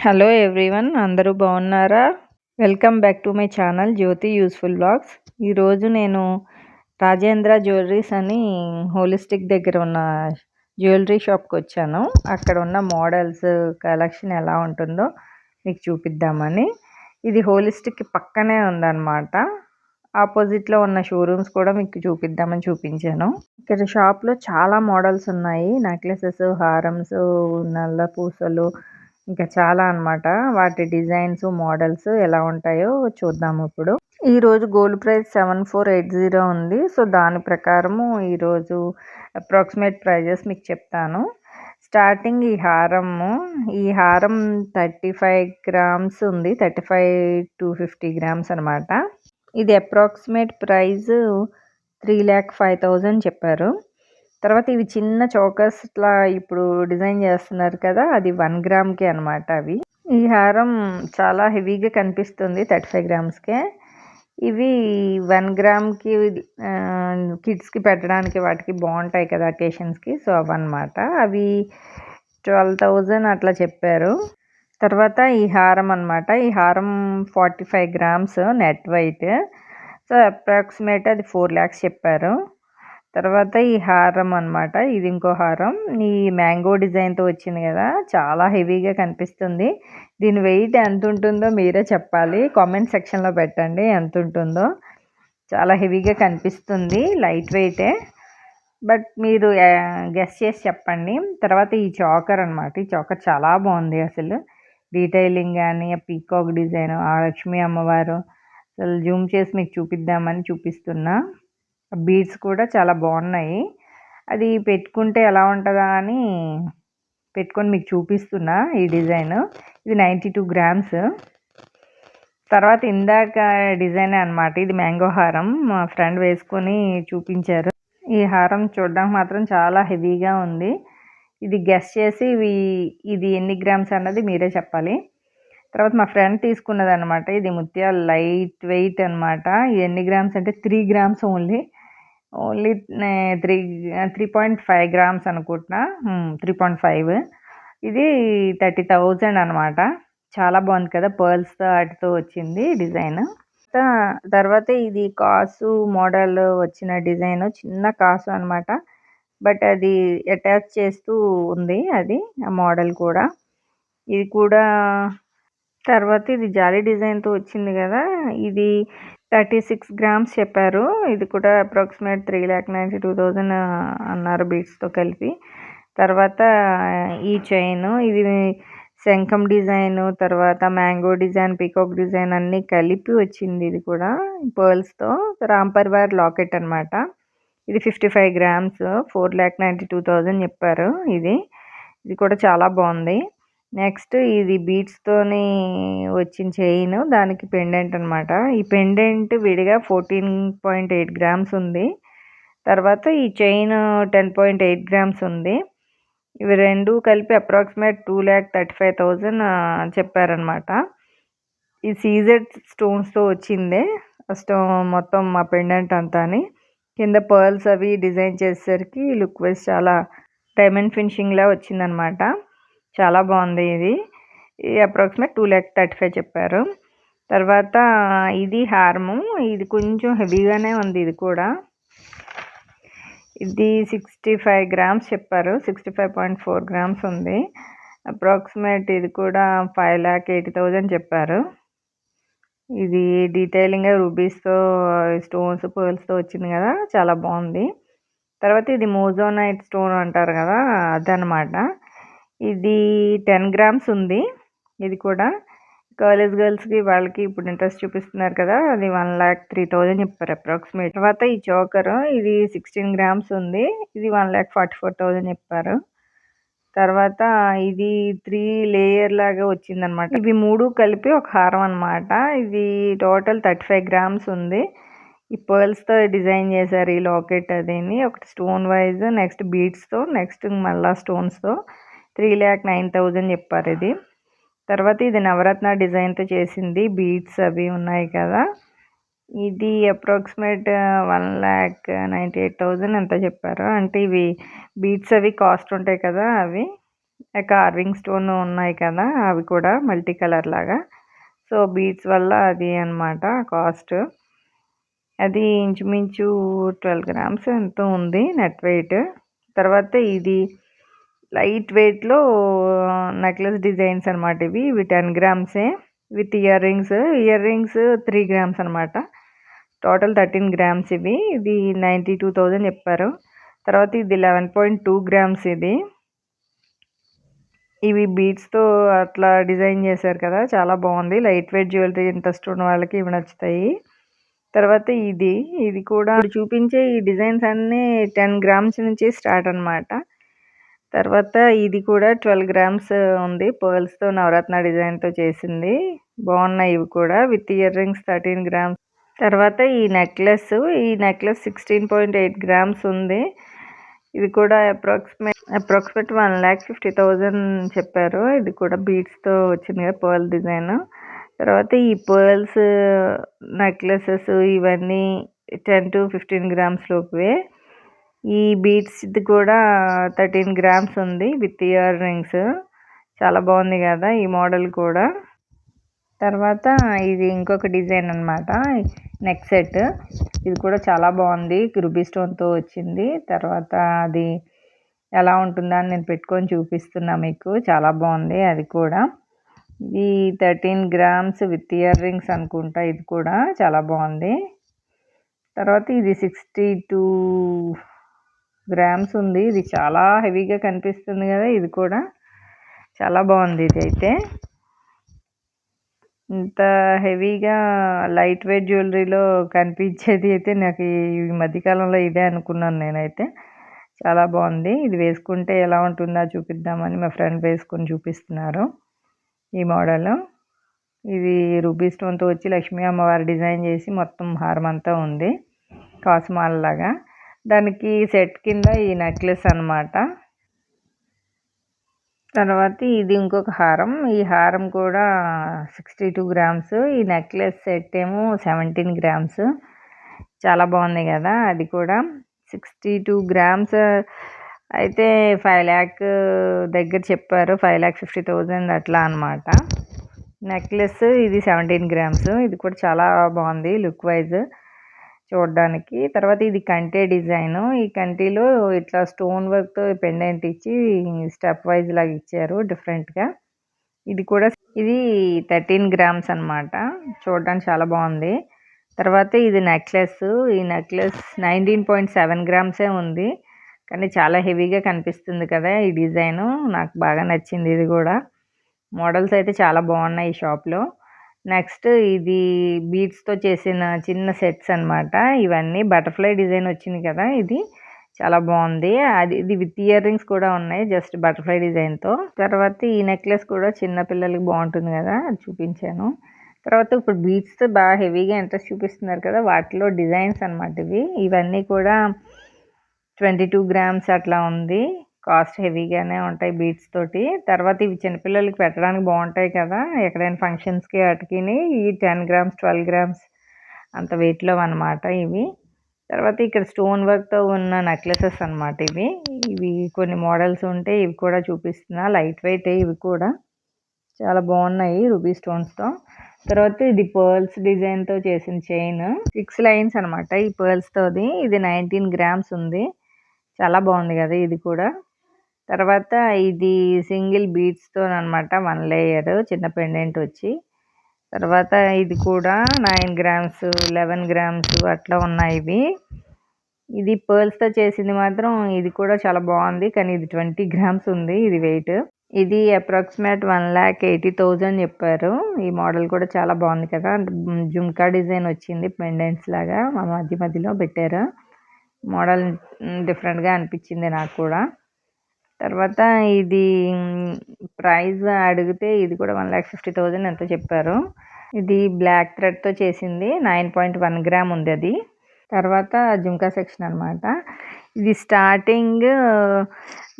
Hello everyone, అందరూ బాగున్నారా? Welcome back to my channel Jyothi useful blogs. ఈరోజు నేను రాజేంద్ర జ్యువెలరీస్ అని హోలిస్టిక్ దగ్గర ఉన్న జ్యువెలరీ షాప్కి వచ్చాను. అక్కడ ఉన్న మోడల్స్ కలెక్షన్ ఎలా ఉంటుందో మీకు చూపిద్దామని. ఇది హోలిస్టిక్ పక్కనే ఉందన్నమాట. ఆపోజిట్లో ఉన్న షోరూమ్స్ కూడా మీకు చూపిద్దామని చూపించాను. ఇక్కడ షాప్లో చాలా మోడల్స్ ఉన్నాయి. నెక్లెసెస్, హారమ్స్, నల్ల పూసలు, ఇంకా చాలా అన్నమాట. వాటి డిజైన్స్, మోడల్స్ ఎలా ఉంటాయో చూద్దాము ఇప్పుడు. ఈరోజు గోల్డ్ ప్రైస్ 7480 ఉంది. సో దాని ప్రకారము ఈరోజు అప్రాక్సిమేట్ ప్రైజెస్ మీకు చెప్తాను. స్టార్టింగ్ ఈ హారం 35 గ్రామ్స్ ఉంది. 35 to 50 గ్రామ్స్ అనమాట. ఇది అప్రాక్సిమేట్ ప్రైస్ 3,05,000 చెప్పారు. తర్వాత ఇవి చిన్న చౌకస్లా ఇప్పుడు డిజైన్ చేస్తున్నారు కదా, అది 1 గ్రామ్కి అనమాట. అవి ఈ హారం చాలా హెవీగా కనిపిస్తుంది 35 గ్రామ్స్కే. ఇవి 1 గ్రామ్కి కిడ్స్కి పెట్టడానికి వాటికి బాగుంటాయి కదా అకేషన్స్కి. సో అవన్నమాట. అవి 12,000 అట్లా చెప్పారు. తర్వాత ఈ హారం అనమాట. ఈ హారం 45 grams net weight. So approximate అది 4 lakhs చెప్పారు. తర్వాత ఈ హారం అనమాట. ఇది ఇంకో హారం. ఈ మ్యాంగో డిజైన్తో వచ్చింది కదా, చాలా హెవీగా కనిపిస్తుంది. దీని వెయిట్ ఎంత ఉంటుందో మీరే చెప్పాలి. కామెంట్ సెక్షన్లో పెట్టండి ఎంత ఉంటుందో. చాలా హెవీగా కనిపిస్తుంది, లైట్ వెయిటే. బట్ మీరు గెస్ చేసి చెప్పండి. తర్వాత ఈ చాకర్ అనమాట. ఈ చాకర్ చాలా బాగుంది అసలు. డీటెయిలింగ్ కానీ, ఆ పీకాక్ డిజైన్, ఆ లక్ష్మీ అమ్మవారు, అసలు జూమ్ చేసి మీకు చూపిద్దామని చూపిస్తున్నా. బీడ్స్ కూడా చాలా బాగున్నాయి. అది పెట్టుకుంటే ఎలా ఉంటుందా అని పెట్టుకొని మీకు చూపిస్తున్నా ఈ డిజైన్. ఇది 92 గ్రామ్స్. తర్వాత ఇందాక డిజైన్ అనమాట. ఇది మ్యాంగో హారం. మా ఫ్రెండ్ వేసుకొని చూపించారు. ఈ హారం చూడడానికి మాత్రం చాలా హెవీగా ఉంది. ఇది గెస్ చేసి ఇది ఎన్ని గ్రామ్స్ అన్నది మీరే చెప్పాలి. తర్వాత మా ఫ్రెండ్ తీసుకున్నది అనమాట. ఇది ముత్యాలు లైట్ వెయిట్ అనమాట. ఇది ఎన్ని గ్రామ్స్ అంటే 3 గ్రామ్స్ ఓన్లీ 3.5 గ్రామ్స్ అనుకుంటున్నా. 3.5. ఇది 30,000 అనమాట. చాలా బాగుంది కదా, పర్ల్స్తో వాటితో వచ్చింది డిజైన్. తర్వాత ఇది కాసు మోడల్ వచ్చిన డిజైన్, చిన్న కాసు అనమాట. బట్ అది అటాచ్ చేస్తూ ఉంది, అది ఆ మోడల్ కూడా. ఇది కూడా తర్వాత ఇది జాలీ డిజైన్తో వచ్చింది కదా, ఇది 36 గ్రామ్స్ చెప్పారు. ఇది కూడా అప్రాక్సిమేట్ 3,92,000 అన్నారు బీడ్స్తో కలిపి. తర్వాత ఈ చైన్, ఇది శంఖం డిజైన్, తర్వాత మ్యాంగో డిజైన్, పీకాక్ డిజైన్ అన్నీ కలిపి వచ్చింది. ఇది కూడా పర్ల్స్తో. రాంపర్వార్ లాకెట్ అనమాట. ఇది 55 గ్రామ్స్ 4,92,000 చెప్పారు. ఇది కూడా చాలా బాగుంది. నెక్స్ట్ ఇది బీడ్స్తోని వచ్చిన చైన్, దానికి పెండెంట్ అనమాట. ఈ పెండెంట్ విడిగా 14.8 గ్రామ్స్ ఉంది. తర్వాత ఈ చైన్ 10.8 గ్రామ్స్ ఉంది. ఇవి రెండు కలిపి అప్రాక్సిమేట్ 2,35,000 చెప్పారనమాట. ఈ సీజెడ్ స్టోన్స్తో వచ్చిందే మొత్తం మా పెండెంట్ అంతా. కింద పర్ల్స్ అవి డిజైన్ చేసేసరికి లుక్ వైజ్ చాలా డైమండ్ ఫినిషింగ్లా వచ్చిందనమాట. చాలా బాగుంది. ఇది అప్రాక్సిమేట్ 2,35,000 చెప్పారు. తర్వాత ఇది హారము. ఇది కొంచెం హెవీగానే ఉంది. ఇది కూడా ఇది 65 గ్రామ్స్ చెప్పారు. 65.4 గ్రామ్స్ ఉంది. అప్రాక్సిమేట్ ఇది కూడా 5,80,000 చెప్పారు. ఇది డీటెయిలింగ్గా రూబీస్తో స్టోన్స్, పర్ల్స్తో వచ్చింది కదా, చాలా బాగుంది. తర్వాత ఇది మోజోనైట్ స్టోన్ అంటారు కదా, అదనమాట. ఇది 10 గ్రామ్స్ ఉంది. ఇది కూడా కాలేజ్ గర్ల్స్కి వాళ్ళకి ఇప్పుడు ఇంట్రెస్ట్ చూపిస్తున్నారు కదా, అది 1,03,000 చెప్పారు అప్రాక్సిమేట్. తర్వాత ఈ చోకర్, ఇది 16 గ్రామ్స్ ఉంది. ఇది 1,44,000 చెప్పారు. తర్వాత ఇది 3 లేయర్ లాగా వచ్చిందనమాట. ఇవి 3 కలిపి ఒక హారం అనమాట. ఇది టోటల్ 35 గ్రామ్స్ ఉంది. ఈ పర్ల్స్తో డిజైన్ చేశారు ఈ లాకెట్. అదేని ఒకటి స్టోన్ వైజ్, నెక్స్ట్ బీడ్స్తో, నెక్స్ట్ మళ్ళా స్టోన్స్తో 3,09,000 చెప్పారు ఇది. తర్వాత ఇది నవరత్న డిజైన్తో చేసింది, బీడ్స్ అవి ఉన్నాయి కదా. ఇది అప్రాక్సిమేట్ 1,98,000 ఎంత చెప్పారు. అంటే ఇవి బీడ్స్ అవి కాస్ట్ ఉంటాయి కదా, అవి కార్వింగ్ స్టోన్ ఉన్నాయి కదా, అవి కూడా మల్టీ కలర్ లాగా. సో బీడ్స్ వల్ల అది అనమాట కాస్ట్. అది ఇంచుమించు 12 గ్రామ్స్ ఎంతో ఉంది నెట్ వెయిట్. తర్వాత ఇది లైట్ వెయిట్లో నెక్లెస్ డిజైన్స్ అనమాట. ఇవి 10 గ్రామ్సే విత్ ఇయర్ రింగ్స్ 3 గ్రామ్స్ అనమాట. టోటల్ 13 గ్రామ్స్ ఇవి. ఇది 92,000 చెప్పారు. తర్వాత ఇది 11.2 గ్రామ్స్ ఇది. ఇవి బీడ్స్తో అట్లా డిజైన్ చేశారు కదా, చాలా బాగుంది. లైట్ వెయిట్ జ్యువెలరీ ఇంట్రెస్ట్ ఉన్న వాళ్ళకి ఇవి నచ్చుతాయి. తర్వాత ఇది కూడా చూపించే ఈ డిజైన్స్ అన్నీ 10 గ్రామ్స్ నుంచి స్టార్ట్ అనమాట. తర్వాత ఇది కూడా 12 గ్రామ్స్ ఉంది. పర్ల్స్తో నవరత్న డిజైన్తో చేసింది. బాగున్నాయి ఇవి కూడా విత్ ఇయర్ రింగ్స్ 13 గ్రామ్స్. తర్వాత ఈ నెక్లెస్ 16.8 గ్రామ్స్ ఉంది. ఇది కూడా అప్రాక్సిమేట్ 1,50,000 చెప్పారు. ఇది కూడా బీడ్స్తో వచ్చింది కదా, పర్ల్ డిజైన్. తర్వాత ఈ పర్ల్స్ నెక్లెసెస్ ఇవన్నీ 10 to 15 గ్రామ్స్ లోపువే. ఈ బీడ్స్ ఇది కూడా 13 గ్రామ్స్ ఉంది విత్ ఇయర్ రింగ్స్. చాలా బాగుంది కదా ఈ మోడల్ కూడా. తర్వాత ఇది ఇంకొక డిజైన్ అనమాట, నెక్ సెట్. ఇది కూడా చాలా బాగుంది, రూబీ స్టోన్తో వచ్చింది. తర్వాత అది ఎలా ఉంటుందా అని నేను పెట్టుకొని చూపిస్తున్నా మీకు. చాలా బాగుంది అది కూడా. ఇది 13 గ్రామ్స్ విత్ ఇయర్ రింగ్స్ అనుకుంటా. ఇది కూడా చాలా బాగుంది. తర్వాత ఇది 62 గ్రామ్స్ ఉంది. ఇది చాలా హెవీగా కనిపిస్తుంది కదా, ఇది కూడా చాలా బాగుంది. ఇది అయితే ఇంత హెవీగా లైట్ వెయిట్ జ్యువెలరీలో కనిపించేది అయితే నాకు ఈ మధ్యకాలంలో ఇదే అనుకున్నాను నేనైతే. చాలా బాగుంది. ఇది వేసుకుంటే ఎలా ఉంటుందో చూపిద్దామని మా ఫ్రెండ్ వేసుకొని చూపిస్తున్నారు ఈ మోడల్. ఇది రూబీ స్టోన్తో వచ్చి లక్ష్మీ అమ్మవారి డిజైన్ చేసి మొత్తం హారం అంతా ఉంది, కాసుమాల లాగా. దానికి సెట్ కింద ఈ నెక్లెస్ అనమాట. తర్వాత ఇది ఇంకొక హారం. ఈ హారం కూడా 62 గ్రామ్స్. ఈ నెక్లెస్ సెట్ ఏమో 17 గ్రామ్స్. చాలా బాగుంది కదా అది కూడా. 62 గ్రామ్స్ అయితే 5 lakh దగ్గర చెప్పారు. 5,50,000 అట్లా అనమాట. నెక్లెస్ ఇది 17 గ్రామ్స్. ఇది కూడా చాలా బాగుంది లుక్ వైజ్ చూడడానికి. తర్వాత ఇది కంటే డిజైన్. ఈ కంటిలో ఇట్లా స్టోన్ వర్క్తో పెండెంట్ ఇచ్చి స్టెప్ వైజ్ లాగా ఇచ్చారు డిఫరెంట్గా. ఇది 13 గ్రామ్స్ అనమాట. చూడడానికి చాలా బాగుంది. తర్వాత ఇది నెక్లెస్. ఈ నెక్లెస్ 19.7 గ్రామ్సే ఉంది, కానీ చాలా హెవీగా కనిపిస్తుంది కదా ఈ డిజైను. నాకు బాగా నచ్చింది. ఇది కూడా మోడల్స్ అయితే చాలా బాగున్నాయి ఈ షాప్లో. నెక్స్ట్ ఇది బీడ్స్తో చేసిన చిన్న సెట్స్ అనమాట. ఇవన్నీ బటర్ఫ్లై డిజైన్ వచ్చింది కదా, ఇది చాలా బాగుంది. ఇది విత్ ఇయర్ రింగ్స్ కూడా ఉన్నాయి, జస్ట్ బటర్ఫ్లై డిజైన్తో. తర్వాత ఈ నెక్లెస్ కూడా చిన్న పిల్లలకి బాగుంటుంది కదా, అది చూపించాను. తర్వాత ఇప్పుడు బీడ్స్తో బాగా హెవీగా ఇంట్రెస్ట్ చూపిస్తున్నారు కదా, వాటిలో డిజైన్స్ అనమాట ఇవన్నీ కూడా 22 గ్రామ్స్ అట్లా ఉంది. కాస్ట్ హెవీగానే ఉంటాయి బీడ్స్ తోటి. తర్వాత ఇవి చిన్నపిల్లలకి పెట్టడానికి బాగుంటాయి కదా, ఎక్కడైనా ఫంక్షన్స్కి అటుకిని. ఈ 10 గ్రామ్స్ 12 గ్రామ్స్ అంత వెయిట్లో అనమాట ఇవి. తర్వాత ఇక్కడ స్టోన్ వర్క్తో ఉన్న నెక్లెసెస్ అనమాట ఇవి కొన్ని మోడల్స్ ఉంటే ఇవి కూడా చూపిస్తున్నా. లైట్ వెయిట్ ఇవి కూడా చాలా బాగున్నాయి రూబీ స్టోన్స్తో. తర్వాత ఇది పర్ల్స్ డిజైన్తో చేసిన చైన్, 6 లైన్స్ అనమాట ఈ పర్ల్స్తోది. ఇది 19 గ్రామ్స్ ఉంది. చాలా బాగుంది కదా ఇది కూడా. తర్వాత ఇది సింగిల్ బీడ్స్తో అనమాట, 1 లేయర్ చిన్న పెండెంట్ వచ్చి. తర్వాత ఇది కూడా 9 గ్రామ్స్ 11 గ్రామ్స్ అట్లా ఉన్నాయి ఇవి. ఇది పర్ల్స్తో చేసింది మాత్రం ఇది కూడా చాలా బాగుంది, కానీ ఇది 20 గ్రామ్స్ ఉంది ఇది వెయిట్. ఇది అప్రాక్సిమేట్ 1,80,000 చెప్పారు. ఈ మోడల్ కూడా చాలా బాగుంది కదా, జుమ్కా డిజైన్ వచ్చింది పెండెంట్స్ లాగా మధ్యలో పెట్టారు. మోడల్ డిఫరెంట్గా అనిపించింది నాకు కూడా. తర్వాత ఇది ప్రైస్ అడిగితే ఇది కూడా 1,50,000 ఎంతో చెప్పారు. ఇది బ్లాక్ థ్రెడ్తో చేసింది, 9.1 గ్రామ్ ఉంది అది. తర్వాత జుమ్కా సెక్షన్ అనమాట. ఇది స్టార్టింగ్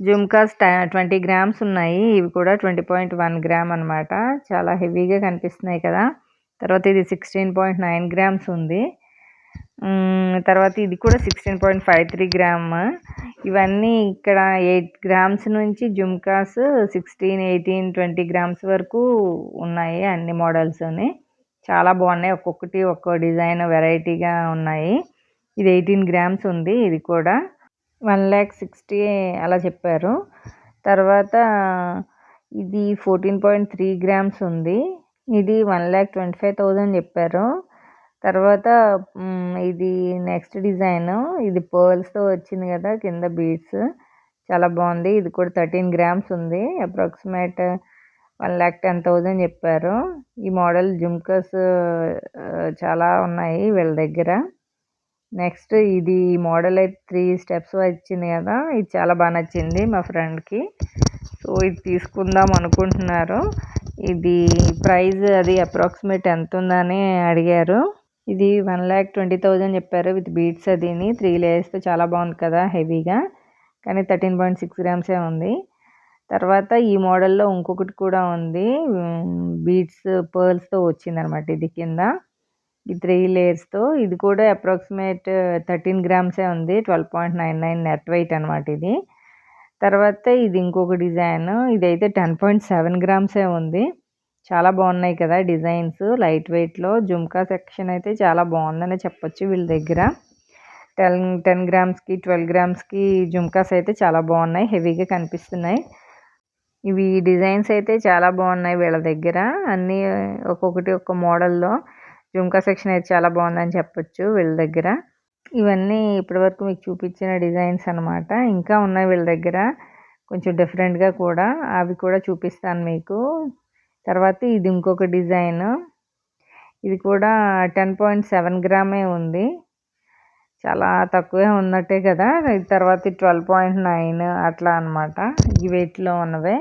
జుమ్కాస్ 20 గ్రామ్స్ ఉన్నాయి. ఇవి కూడా 20.1 గ్రామ్ అనమాట. చాలా హెవీగా కనిపిస్తున్నాయి కదా. తర్వాత ఇది 16.9 గ్రామ్స్ ఉంది. తర్వాత ఇది కూడా 16.53 గ్రామ్. ఇవన్నీ ఇక్కడ 8 గ్రామ్స్ నుంచి జుమ్కాస్ 16, 18, 20 గ్రామ్స్ వరకు ఉన్నాయి అన్ని మోడల్స్‌ని. చాలా బాగున్నాయి. ఒక్కొక్కటి ఒక్కో డిజైన్ వెరైటీగా ఉన్నాయి. ఇది 18 గ్రామ్స్ ఉంది ఇది కూడా. 1,60,000 అలా చెప్పారు. తర్వాత ఇది 14.3 గ్రామ్స్ ఉంది. ఇది 1,25,000 చెప్పారు. తర్వాత ఇది నెక్స్ట్ డిజైన్. ఇది పర్ల్స్‌తో వచ్చింది కదా! కింద బీడ్స్ చాలా బాగుంది. ఇది కూడా 13 గ్రామ్స్ ఉంది. అప్రాక్సిమేట్ 1,10,000 చెప్పారు. ఈ మోడల్ జుమ్కాస్ చాలా ఉన్నాయి వీళ్ళ దగ్గర. నెక్స్ట్ ఇది మోడల్ అయితే 3 స్టెప్స్ వచ్చింది కదా! ఇది చాలా బాగా నచ్చింది మా ఫ్రెండ్‌కి. సో ఇది తీసుకుందాం అనుకుంటున్నారు. ఇది ప్రైస్ అది అప్రాక్సిమేట్ ఎంత ఉందని అడిగారు. ఇది 1,20,000 చెప్పారు విత్ బీడ్స్ అదిని 3 లేయర్స్‌తో చాలా బాగుంది కదా హెవీగా. కానీ 13.6 గ్రామ్సే ఉంది. తర్వాత ఈ మోడల్‌లో ఇంకొకటి కూడా ఉంది. బీడ్స్ పర్ల్స్‌తో వచ్చిందనమాట ఇది కింద. ఈ 3 లేయర్స్‌తో ఇది కూడా అప్రాక్సిమేట్ 13 గ్రామ్సే ఉంది. 12.99 నెట్ వెయిట్ అనమాట ఇది. తర్వాత ఇది ఇంకొక డిజైన్. ఇదైతే 10.7 గ్రామ్సే ఉంది. చాలా బాగున్నాయి కదా డిజైన్స్ లైట్ వెయిట్‌లో. జుమ్కా సెక్షన్ అయితే చాలా బాగుందనే చెప్పొచ్చు వీళ్ళ దగ్గర. 10 గ్రామ్స్‌కి, 12 గ్రామ్స్‌కి జుమ్కాస్ అయితే చాలా బాగున్నాయి. హెవీగా కనిపిస్తున్నాయి. ఇవి డిజైన్స్ అయితే చాలా బాగున్నాయి వీళ్ళ దగ్గర. అన్నీ ఒక్కొక్కటి ఒక్కో మోడల్‌లో జుమ్కా సెక్షన్ అయితే చాలా బాగుందని చెప్పొచ్చు వీళ్ళ దగ్గర. ఇవన్నీ ఇప్పటివరకు మీకు చూపించిన డిజైన్స్ అనమాట. ఇంకా ఉన్నాయి వీళ్ళ దగ్గర కొంచెం డిఫరెంట్‌గా కూడా. అవి కూడా చూపిస్తాను మీకు. తర్వాత ఇది ఇంకొక డిజైన్. ఇది కూడా 10.7 గ్రామే ఉంది. చాలా తక్కువే ఉన్నట్టే కదా! తర్వాత 12.9 అట్లా అనమాట. ఈ వెయిట్‌లో ఉన్నవే.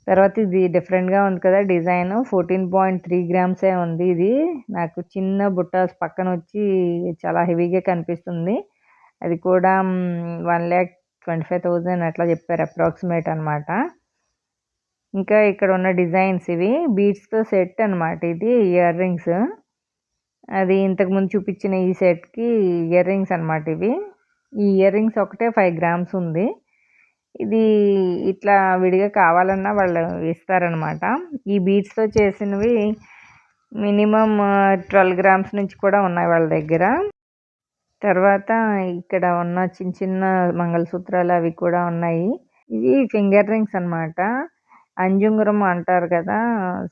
తర్వాత ఇది డిఫరెంట్‌గా ఉంది కదా డిజైన్. 14.3 గ్రామ్సే ఉంది ఇది. నాకు చిన్న బుట్టాస్ పక్కన వచ్చి చాలా హెవీగా కనిపిస్తుంది. అది కూడా 1,25,000 అట్లా చెప్పారు అప్రాక్సిమేట్ అనమాట. ఇంకా ఇక్కడ ఉన్న డిజైన్స్ ఇవి బీడ్స్‌తో సెట్ అనమాట ఇది ఇయర్ రింగ్స్. అది ఇంతకుముందు చూపించిన ఈ సెట్‌కి ఇయర్ రింగ్స్ అనమాట ఇవి. ఈ ఇయర్ రింగ్స్ ఒకటే 5 గ్రామ్స్ ఉంది. ఇది ఇట్లా విడిగా కావాలన్నా వాళ్ళు ఇస్తారనమాట. ఈ బీడ్స్‌తో చేసినవి మినిమమ్ 12 గ్రామ్స్ నుంచి కూడా ఉన్నాయి వాళ్ళ దగ్గర. తర్వాత ఇక్కడ ఉన్న చిన్న చిన్న మంగళసూత్రాలు అవి కూడా ఉన్నాయి. ఇవి ఫింగర్ రింగ్స్ అనమాట. అంజుంగరం అంటారు కదా!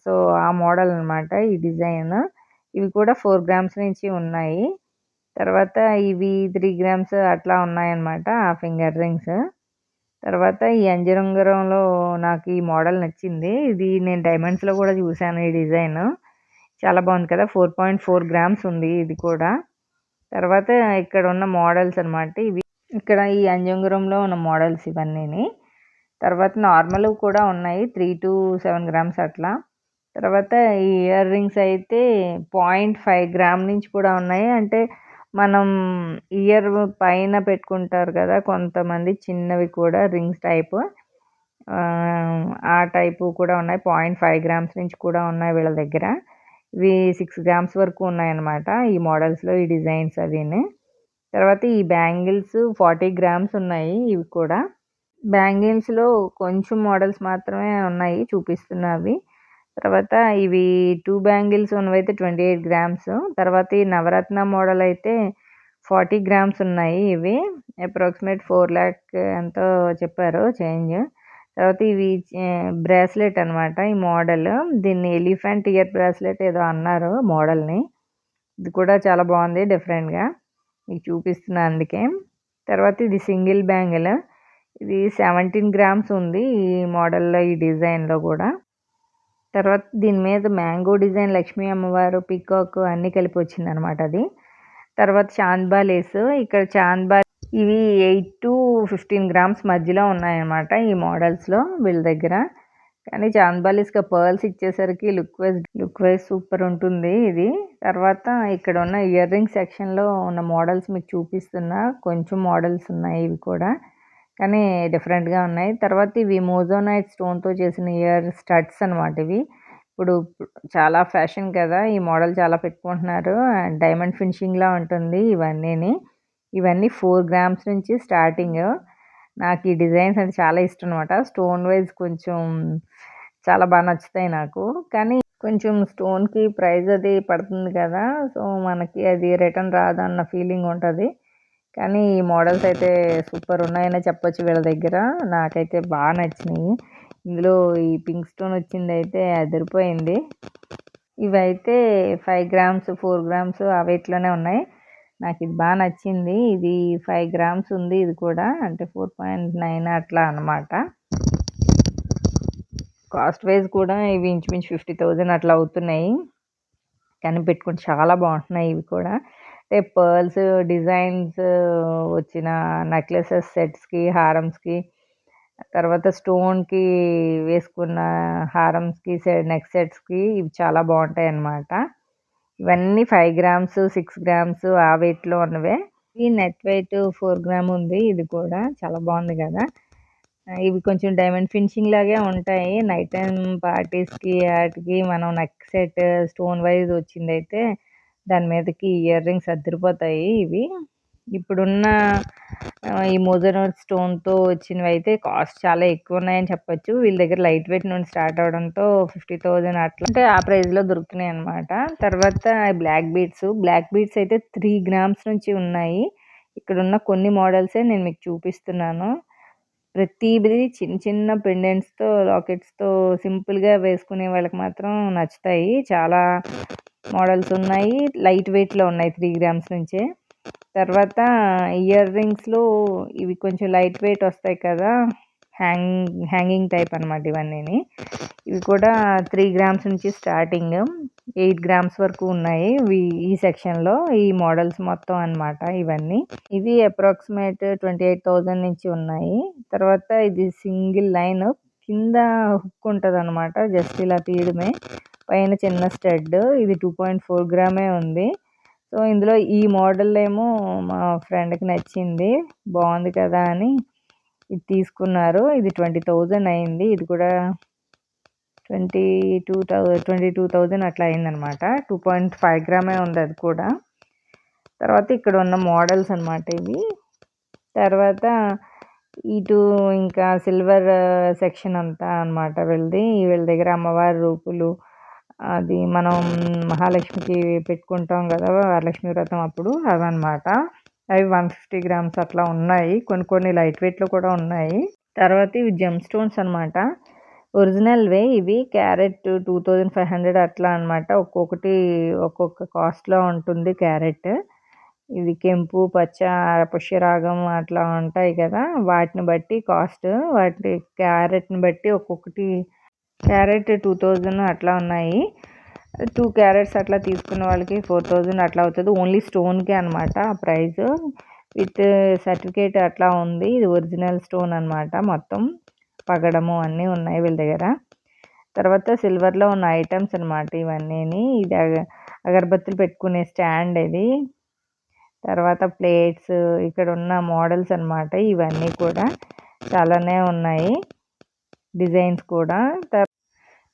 సో ఆ మోడల్ అనమాట ఈ డిజైన్. ఇవి కూడా 4 గ్రామ్స్ నుంచి ఉన్నాయి. తర్వాత ఇవి 3 గ్రామ్స్ అట్లా ఉన్నాయన్నమాట ఆ ఫింగర్ రింగ్స్. తర్వాత ఈ అంజుంగరంలో నాకు ఈ మోడల్ నచ్చింది. ఇది నేను డైమండ్స్‌లో కూడా చూసాను ఈ డిజైన్. చాలా బాగుంది కదా! 4.4 గ్రామ్స్ ఉంది ఇది కూడా. తర్వాత ఇక్కడ ఉన్న మోడల్స్ అనమాట ఇవి. ఇక్కడ ఈ అంజుంగరంలో ఉన్న మోడల్స్ ఇవన్నీని. తర్వాత నార్మల్‌వి కూడా ఉన్నాయి 3-7 గ్రామ్స్ అట్లా. తర్వాత ఈ ఇయర్ రింగ్స్ అయితే 0.5 గ్రామ్ నుంచి కూడా ఉన్నాయి. అంటే మనం ఇయర్ పైన పెట్టుకుంటారు కదా కొంతమంది చిన్నవి కూడా రింగ్స్ టైపు. ఆ టైపు కూడా ఉన్నాయి. 0.5 గ్రామ్స్ నుంచి కూడా ఉన్నాయి వీళ్ళ దగ్గర. ఇవి 6 గ్రామ్స్ వరకు ఉన్నాయన్నమాట ఈ మోడల్స్‌లో ఈ డిజైన్స్ అవిని. తర్వాత ఈ బ్యాంగిల్స్ 40 గ్రామ్స్ ఉన్నాయి ఇవి కూడా. బ్యాంగిల్స్‌లో కొంచెం మోడల్స్ మాత్రమే ఉన్నాయి చూపిస్తున్నవి. తర్వాత ఇవి 2 బ్యాంగిల్స్ ఉన్నవైతే 28 గ్రామ్స్. తర్వాత ఈ నవరత్న మోడల్ అయితే 40 గ్రామ్స్ ఉన్నాయి ఇవి. అప్రాక్సిమేట్ 4,00,000 ఎంతో చెప్పారు చేంజ్. తర్వాత ఇవి బ్రేస్లెట్ అనమాట ఈ మోడల్. దీన్ని ఎలిఫెంట్ ఇయర్ బ్రేస్లెట్ ఏదో అన్నారు మోడల్‌ని. ఇది కూడా చాలా బాగుంది డిఫరెంట్‌గా. మీకు చూపిస్తున్నా అందుకే. తర్వాత ఇది సింగిల్ బ్యాంగిల్. ఇది 17 గ్రామ్స్ ఉంది ఈ మోడల్‌లో ఈ డిజైన్‌లో కూడా. తర్వాత దీని మీద మ్యాంగో డిజైన్ లక్ష్మీ అమ్మవారు, పీకాక్ అన్నీ కలిపి వచ్చిందనమాట అది. తర్వాత చాంద్బాలీస్. ఇక్కడ చాంద్బాలి ఇవి 8-15 గ్రామ్స్ మధ్యలో ఉన్నాయన్నమాట ఈ మోడల్స్‌లో వీళ్ళ దగ్గర. కానీ చాంద్బాలీస్‌కి పర్ల్స్ ఇచ్చేసరికి లుక్ వైజ్ సూపర్ ఉంటుంది ఇది. తర్వాత ఇక్కడ ఉన్న ఇయర్ రింగ్ సెక్షన్‌లో ఉన్న మోడల్స్ మీకు చూపిస్తున్నా. కొంచెం మోడల్స్ ఉన్నాయి ఇవి కూడా. కానీ డిఫరెంట్‌గా ఉన్నాయి. తర్వాత ఇవి మోజోనైట్ స్టోన్‌తో చేసిన ఇయర్ స్టడ్స్ అనమాట ఇవి. ఇప్పుడు చాలా ఫ్యాషన్ కదా! ఈ మోడల్ చాలా పెట్టుకుంటున్నారు. డైమండ్ ఫినిషింగ్‌లా ఉంటుంది ఇవన్నీని. ఇవన్నీ 4 గ్రామ్స్ నుంచి స్టార్టింగు. నాకు ఈ డిజైన్స్ అంటే చాలా ఇష్టం అనమాట. స్టోన్ వైస్ కొంచెం చాలా నచ్చుతాయి నాకు. కానీ కొంచెం స్టోన్‌కి ప్రైస్ అది పడుతుంది కదా! సో, మనకి అది రిటర్న్ రాదన్న ఫీలింగ్ ఉంటది. కానీ ఈ మోడల్స్ అయితే సూపర్ ఉన్నాయనే చెప్పొచ్చు వీళ్ళ దగ్గర. నాకైతే నచ్చినియి. ఇందులో ఈ పింక్ స్టోన్ వచ్చిందయితే అదిరిపోయింది. ఇవైతే 5 గ్రామ్స్, 4 గ్రామ్స్ ఆ వెయిట్‌లోనే ఉన్నాయి. నాకిది నచ్చింది. ఇది 5 గ్రామ్స్ ఉంది ఇది కూడా. అంటే 4.9 అట్లా అనమాట. కాస్ట్ వైజ్ కూడా ఇవి ఇంచుమించు 50,000 అట్లా అవుతున్నాయి. కానీ పెట్టుకుంటే చాలా బాగుంటున్నాయి ఇవి కూడా. అంటే పర్ల్స్ డిజైన్స్ వచ్చిన నెక్లెసెస్ సెట్స్‌కి, హారమ్స్‌కి, తర్వాత స్టోన్‌కి వేసుకున్న హారమ్స్‌కి, నెక్ సెట్స్‌కి ఇవి చాలా బాగుంటాయన్నమాట. ఇవన్నీ 5 గ్రామ్స్, 6 గ్రామ్స్ ఆ వెయిట్‌లో ఉన్నవే. ఈ నెట్ వెయిట్ 4 గ్రామ్ ఉంది ఇది కూడా. చాలా బాగుంది కదా! ఇవి కొంచెం డైమండ్ ఫినిషింగ్ లాగే ఉంటాయి. నైట్ టైమ్ పార్టీస్‌కి ఆటికి మనం నెక్ సెట్ స్టోన్ వైస్ వచ్చిందయితే దాని మీదకి ఇయర్ రింగ్స్ అదిరిపోతాయి ఇవి. ఇప్పుడున్న ఈ మోజోనట్ స్టోన్‌తో వచ్చినవయితే కాస్ట్ చాలా ఎక్కువున్నాయని చెప్పొచ్చు. వీళ్ళ దగ్గర లైట్ వెయిట్ నుండి స్టార్ట్ అవ్వడంతో 50,000 అట్లా అంటే ఆ ప్రైస్‌లో దొరుకుతున్నాయన్నమాట. తర్వాత బ్లాక్ బీడ్స్ అయితే 3 గ్రామ్స్ నుంచి ఉన్నాయి. ఇక్కడున్న కొన్ని మోడల్సే నేను మీకు చూపిస్తున్నాను. ప్రతీది చిన్న చిన్న పెండెంట్స్‌తో, లాకెట్స్‌తో సింపుల్‌గా వేసుకునే వాళ్ళకి మాత్రం నచ్చుతాయి. చాలా మోడల్స్ ఉన్నాయి. లైట్ వెయిట్‌లో ఉన్నాయి 3 గ్రామ్స్ నుంచే. తర్వాత ఇయర్ రింగ్స్‌లో ఇవి కొంచెం లైట్ వెయిట్ వస్తాయి కదా! హ్యాంగింగ్ టైప్ అనమాట ఇవన్నీని. ఇవి కూడా 3 గ్రామ్స్ నుంచి స్టార్టింగ్. 8 గ్రామ్స్ వరకు ఉన్నాయి. ఈ సెక్షన్‌లో ఈ మోడల్స్ మొత్తం అనమాట ఇవన్నీ. ఇవి అప్రాక్సిమేట్ 28,000 నుంచి ఉన్నాయి. తర్వాత ఇది సింగిల్ లైన్ కింద హుక్ ఉంటదనమాట. జస్ట్ ఇలా తీయడమే. పైన చిన్న స్టడ్. ఇది 2.4 గ్రామే ఉంది. సో, ఇందులో ఈ మోడల్ ఏమో మా ఫ్రెండ్‌కి నచ్చింది. బాగుంది కదా అని ఇది తీసుకున్నారు. ఇది 20,000 అయింది. ఇది కూడా 22,000 అట్లా అయిందనమాట. 2.5 గ్రామే ఉంది అది కూడా. తర్వాత ఇక్కడ ఉన్న మోడల్స్ అనమాట ఇవి. తర్వాత ఇటు ఇంకా సిల్వర్ సెక్షన్ అంతా అనమాట వీళ్ళది. వీళ్ళ దగ్గర అమ్మవారి రూపులు, అది మనం మహాలక్ష్మికి పెట్టుకుంటాం కదా! వరలక్ష్మి వ్రతం అప్పుడు అవన్నమాట. అవి 150 గ్రామ్స్ అట్లా ఉన్నాయి. కొన్ని లైట్ వెయిట్‌లో కూడా ఉన్నాయి. తర్వాత ఇవి జెమ్ స్టోన్స్ అనమాట. ఒరిజినల్‌వే ఇవి. క్యారెట్ 2,500 అట్లా అనమాట. ఒక్కొక్కటి ఒక్కొక్క కాస్ట్‌లో ఉంటుంది క్యారెట్. ఇది కెంపు, పచ్చ, పుష్యరాగం అట్లా ఉంటాయి కదా! వాటిని బట్టి కాస్ట్. వాటి క్యారెట్‌ని బట్టి ఒక్కొక్కటి క్యారెట్ 2,000 అట్లా ఉన్నాయి. 2 క్యారెట్స్ అట్లా తీసుకున్న వాళ్ళకి 4,000 అట్లా అవుతది. ఓన్లీ స్టోన్‌కే అనమాట ఆ ప్రైస్. విత్ సర్టిఫికేట్ అట్లా ఉంది. ఇది ఒరిజినల్ స్టోన్ అనమాట మొత్తం. పగడము అన్నీ ఉన్నాయి వీళ్ళ దగ్గర. తర్వాత సిల్వర్‌లో ఉన్న ఐటెమ్స్ అనమాట ఇవన్నీని. ఇది అగరబత్తులు పెట్టుకునే స్టాండ్ ఇది. తర్వాత ప్లేట్స్, ఇక్కడ ఉన్న మోడల్స్ అనమాట ఇవన్నీ కూడా. చాలానే ఉన్నాయి డిజైన్స్ కూడా.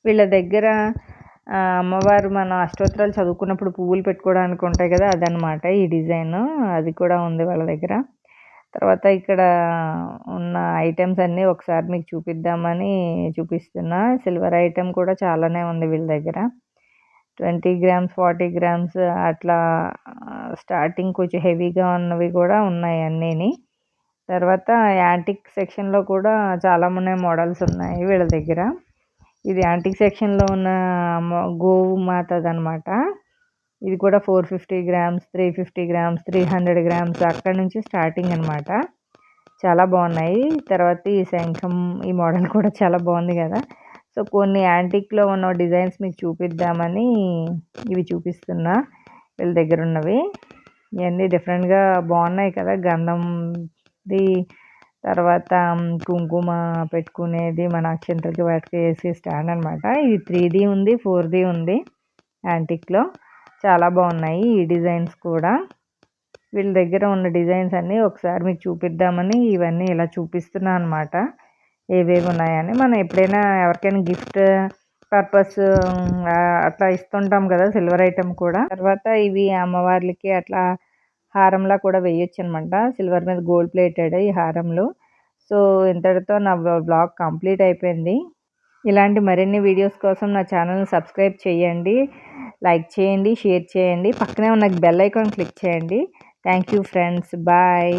వీళ్ళ దగ్గర అమ్మవారు మన అష్టోత్తరాలు చదువుకున్నప్పుడు పువ్వులు పెట్టుకోవడానికి ఉంటాయి కదా! అదనమాట ఈ డిజైను. అది కూడా ఉంది వాళ్ళ దగ్గర. తర్వాత ఇక్కడ ఉన్న ఐటెమ్స్ అన్నీ ఒకసారి మీకు చూపిద్దామని చూపిస్తున్నా. సిల్వర్ ఐటెమ్ కూడా చాలానే ఉంది వీళ్ళ దగ్గర. 20 గ్రామ్స్, 40 గ్రామ్స్ అట్లా స్టార్టింగ్ కొంచెం హెవీగా ఉన్నవి కూడా ఉన్నాయి అన్నీని. తర్వాత యాంటిక్ సెక్షన్‌లో కూడా చాలా మోడల్స్ ఉన్నాయి వీళ్ళ దగ్గర. ఇది యాంటిక్ సెక్షన్‌లో ఉన్న గోవు మాతదనమాట. ఇది కూడా 450 గ్రామ్స్, 350 గ్రామ్స్, 300 గ్రామ్స్ అక్కడి నుంచి స్టార్టింగ్ అనమాట. చాలా బాగున్నాయి. తర్వాత ఈ శంఖం ఈ మోడల్ కూడా చాలా బాగుంది కదా! సో, కొన్ని యాంటిక్‌లో ఉన్న డిజైన్స్ మీకు చూపిద్దామని ఇవి చూపిస్తున్నా వీళ్ళ దగ్గర ఉన్నవి. ఇవన్నీ డిఫరెంట్‌గా బాగున్నాయి కదా! గంధంది, తర్వాత కుంకుమ పెట్టుకునేది, మన అక్షింతలకి వాటికి వేసే స్టాండ్ అనమాట. ఇది 3D ఉంది, 4D ఉంది యాంటిక్‌లో. చాలా బాగున్నాయి ఈ డిజైన్స్ కూడా. వీళ్ళ దగ్గర ఉన్న డిజైన్స్ అన్నీ ఒకసారి మీకు చూపిద్దామని ఇవన్నీ ఇలా చూపిస్తున్నా అనమాట. ఏవేవి ఉన్నాయని. మనం ఎప్పుడైనా ఎవరికైనా గిఫ్ట్ పర్పస్ అట్లా ఇస్తుంటాం కదా సిల్వర్ ఐటెం కూడా. తర్వాత ఇవి అమ్మవార్లకి అట్లా హారంలా కూడా వేయొచ్చు అనమాట. సిల్వర్ మీద గోల్డ్ ప్లేటెడ్ ఈ హారంలు. సో ఇంతటితో నా బ్లాగ్ కంప్లీట్ అయిపోయింది. ఇలాంటి మరిన్ని వీడియోస్ కోసం నా ఛానల్ని సబ్స్క్రైబ్ చేయండి, లైక్ చేయండి, షేర్ చేయండి, పక్కనే ఉన్న బెల్ ఐకాన్ క్లిక్ చేయండి. Thank you friends, bye.